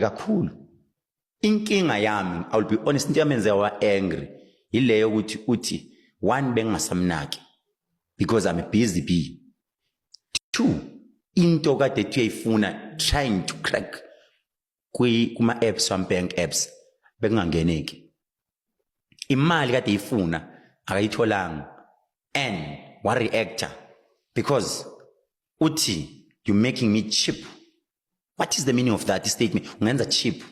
kakhulu. Inkinga yami, I will be honest, into yamenze wa angry ileyo ukuthi uthi one bengasamnaki because I'm a busy bee. Two, into kade tuyayifuna trying to crack kuma apps, some bank apps bekungangeneki. Imali kade ifuna akayitholanga and wa reactor because uthi you making me cheap. What is the meaning of that statement? Ungenza cheap,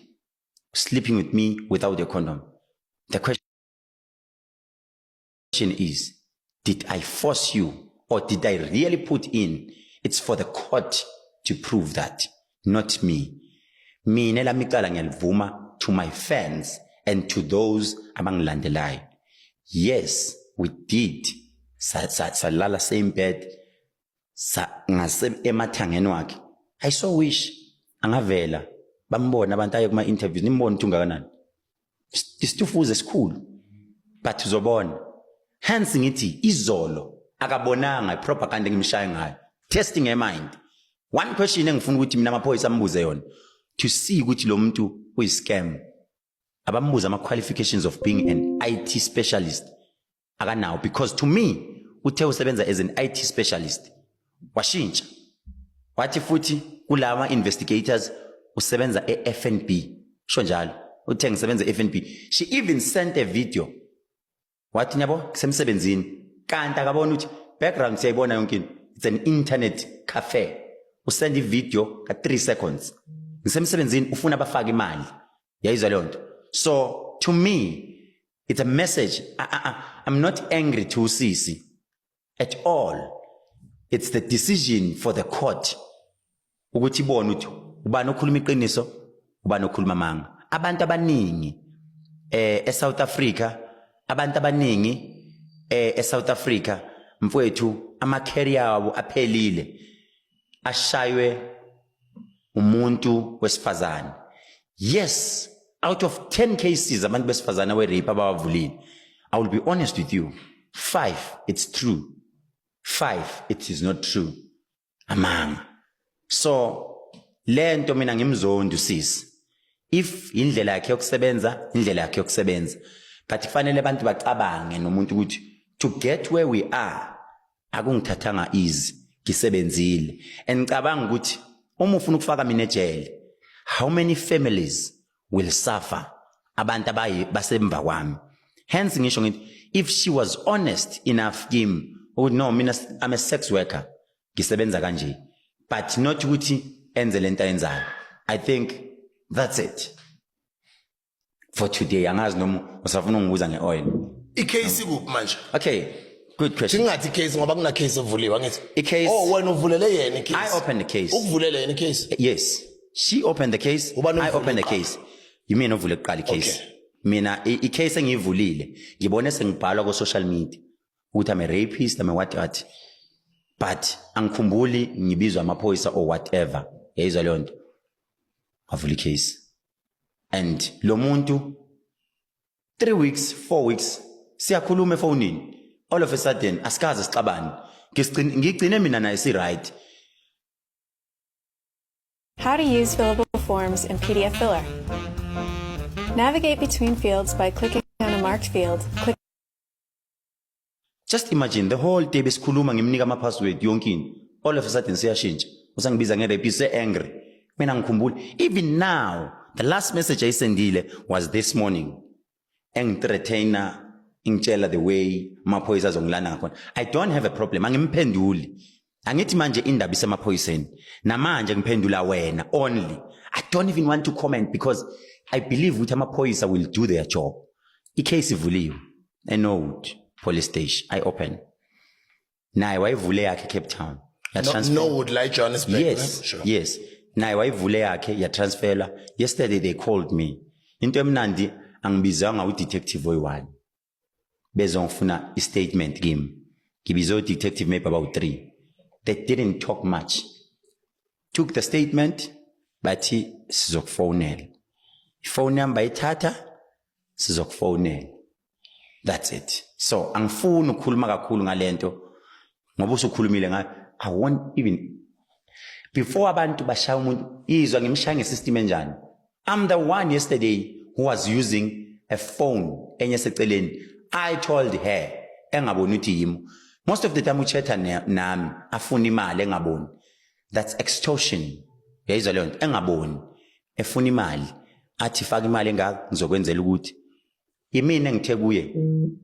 sleeping with me without a condom. The question is, did I force you or did I really put in? It's for the court to prove that, not me. Mina la micala ngiyalivuma to my fans and to those abangilandelayo. Yes, we did. Salala same bed. Ngase emathangeni wakhe. I so wish angavela bambona abantu aye kuma interviews nimbone ukuthi ungakanani. Isitufuze esikhulu. But uzobona. Hence ngithi izolo akabonanga propaganda ngimshaya ngayo. Testing her mind. One question engifuna ukuthi mina amaphoyisa ambuze yona to see ukuthi lo muntu uyiscam. Abambuza ama qualifications of being an IT specialist. Akanawo because to me uthe usebenza as an IT specialist. Washintsha. Wathi futhi kulama investigators usebenza eFNB. Sho njalo. Uthe ngisebenza eFNB. She even sent a video. Wathi nyabo kusemsebenzini. Kanti akabona ukuthi background siyayibona yonke into. It's an internet cafe. Usend a video ka 3 seconds. Ngisemsebenzini ufuna abafaka imali. Yayizwa leyo nto. So to me it's a message. I'm not angry to Sisi at all. It's the decision for the court. Ukuthi ibone ukuthi ubani okhuluma iqiniso, ubani okhuluma amanga. Abantu abaningi eSouth Africa, abantu abaningi eSouth Africa mfowethu ama career abo aphelile. Ashaywe umuntu wesifazane. Yes, out of 10 cases abantu besifazane we rape abavulile. I will be honest with you. 5 it's true. 5 it is not true. Amanga. So lento mina ngimzondo Sisi. If indlela yakhe yokusebenza, indlela yakhe yokusebenza. But kufanele abantu bacabange nomuntu ukuthi to get where we are akungithathanga easy ngisebenzile. And ngicabanga ukuthi uma ufuna ukufaka mina ejele, how many families will suffer abantu basemva kwami. Hence ngisho ngithi if she was honest enough him, oh no mina I'm a sex worker ngisebenza kanje, but not ukuthi enze lento ayenzayo. I think that's it for today. Angazi noma usafuna ungibuza ngeoil icase kuphi manje? Okay, good question. Singathi case ngoba kuna case evuliwe ngithi icase. Oh wena uvulele yena icase? I opened the case. Ukuvulele yena icase? Yes, she opened the case. I opened the case. You mean uvule kuqala icase? Okay. Mina icase engivulile ngibone sengibhalwa ku social media ukuthi I'm a rapist, I'm a what. But angikhumbuli ngibizwa amaphoyisa or whatever. Yayizwa leyo nto. Avula icase. And lo muntu 3 weeks, 4 weeks siyakhuluma efonini. All of a sudden asikaze sixabane. Ngigcine mina naye si right. How to use fillable forms in PDF Filler. Navigate between fields by clicking on a marked field. Just imagine the whole day besikhuluma ngimnika ama password yonkini. All of a sudden siyashintsha. Usangibiza ngerapist angry. Mina ngikhumbula even now the last message I sendile was this morning. Engithreatener ingitshela the way amaphoyisa azongilana ngakhona. I don't have a problem. Angimphenduli. Angithi manje indaba isemaphoyiseni. Namanje ngiphendula wena only. I don't even want to comment because I believe ukuthi amaphoyisa will do their job. Icase ivuliwe. I know police station. I open. Naye wayivule yakhe Cape Town. No would like Johannesburg. Yes. Sure. Yes. Naye wayivule yakhe ya transferla. Yesterday they called me. Into emnandi angibizanga udetective oyi1. Bezongifuna istatement kimi. Ngibizo detective maybe about 3. They didn't talk much. Took the statement bathi sizokufonela. Phone number ithatha sizokufonela. That's it. So angifuni ukukhuluma kakhulu ngalento ngoba usukhulumile ngayo. I won't even before abantu bashaya umuntu izwa ngimshaya ngesystem enjani. I'm the one yesterday who was using a phone. I told her, most of the time uchetha nami afuna imali engaboni. That's extortion. Yayizwa leyo nto engaboni efuna imali athi faka imali engaka ngizokwenzela ukuthi imini engithe kuye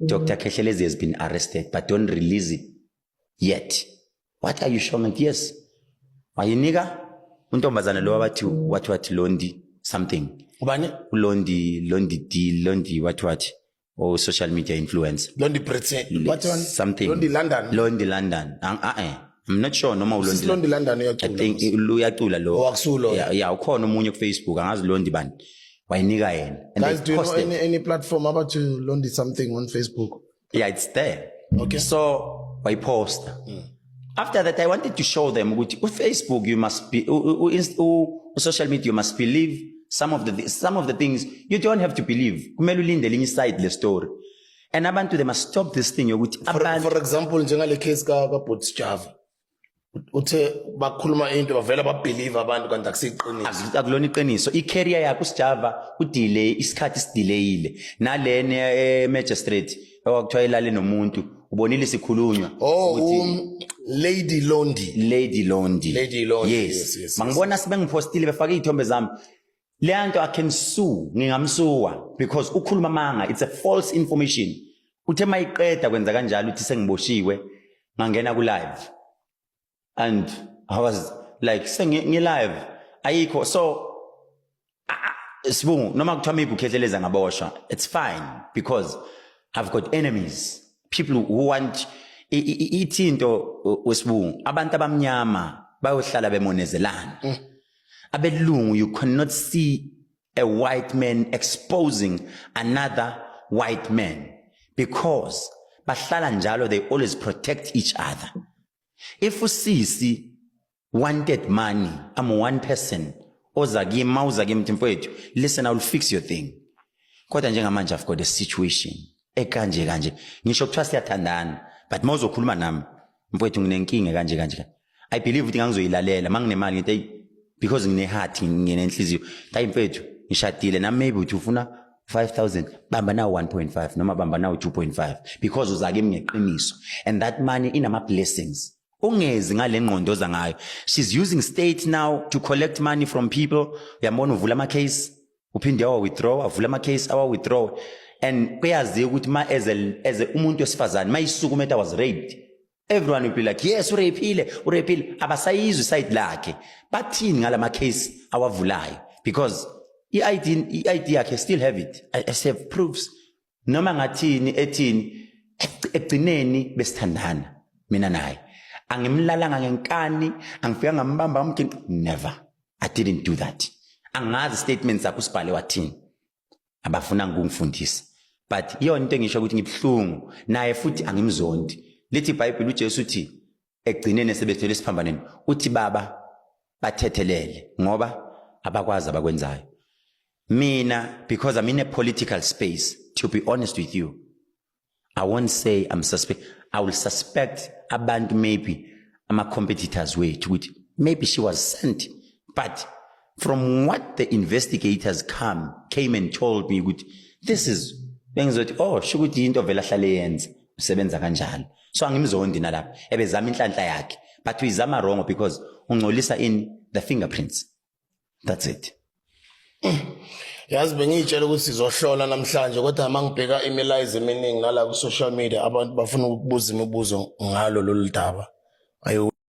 Dr. Khehlelezi has been arrested but don't release it yet. What are you showing? Yes. Wayinika untombazana lo wathi wathi Londi something. Ubani? Londi what or social media influencer. Londi pretend. What one? Something. Londi London. I'm not sure noma uLondi. Londi London I think uyacula lo. Owaksulo. Yeah, ukhona umunye ku Facebook angazi Londi bani. Wayinika yena. Guys, do you know any platform about to Londi something on Facebook? Yeah, it's there. Okay. So I post. After that, I wanted to show them with Facebook you must be social media you must believe some of the things you don't have to believe. Kumele ulinde linye side le story. And abantu they must stop this thing yokuthi abantu for example njengale case ka Boots Java. Uthe bakhuluma into bavela babelieve abantu kanti akusiqiniso. Akulona iqiniso. I-career yakho uSjava udelay isikhathi sidelayile. Nalene magistrate okuthiwa ilale nomuntu ubonile sikhulunywa Lady Londi. Yes. Mangibona sibengipostile befake izithombe zami. Leyanto I can sue, ngingamsuwa because ukhuluma manga, it's a false information. Uthe mayiqeda kwenza kanjalo uthi sengiboshiwe ngangena ku live. And I was like ngi live ayikho so sibungu noma kuthiwa maybe ukhetheleza ngaboshwa, it's fine because I've got enemies, people who want ithinto wesibungu abantu abamnyama bayohlala bemonezelana. Abelungu, you cannot see a white man exposing another white man because bahlala njalo they always protect each other. If usisi wanted money, I'm one person. Ozagi mfowethu, listen, I will fix your thing. Kodwa njengamanje I've got a situation. Kanje. Ngisho kuthiwa siyathandana, but mawuzokhuluma nami, mfowethu nginenkinga kanje. I believe ukuthi ngizoyilalela manginemali ngithi because ngine heart nginenhliziyo. Tayi mfowethu, ngishadile na maybe uthi ufuna 5,000 bamba nawo 1.5 noma bamba nawo 2.5 because uzake ngeqiniso and that money inama blessings. Ungezi ngale ngqondoza ngayo. She's using state now to collect money from people. Uyabona uvula ama case, uphinde withdraw, avula ama case withdraw. And kuyazi ukuthi ma as umuntu wesifazane mayisukumeta was raped. Everyone will be like, yes, urepile. Abasayizwe side lakhe. Bathini ngalama case awavulayo because i-ID yakhe still have it. I have proofs. Noma ngathini ethini egcineni besithandana mina naye. Angimlalanga ngenkani, angifika ngambamba umthi never. I didn't do that. Angazi statements zakho usibhale wathini. Abafuna ngungifundisa. But iyo into engisho ukuthi ngibhlungu naye futhi angimzondi. Lithi iBhayibheli uJesu uthi egcinene sebethele isiphambaneni uthi baba bathethelele ngoba abakwazi abakwenzayo. Mina because I'm in a political space, to be honest with you, I won't say I'm suspect. I will suspect abantu maybe ama competitors way to it. Maybe she was sent. But from what the investigators came and told me, this is bengizothi shukuthi into vela hlale yenza usebenza kanjalo. So angimzondi nalapha ebezama inhlanhla yakhe but uyizama wrong because ungcolisa in the fingerprints. That's it. Yazi bengitshela ukuthi sizohlola namhlanje kodwa mangibheka emails eminingi nala ku social media abantu bafuna ukubuza imibuzo ngalo lolu daba.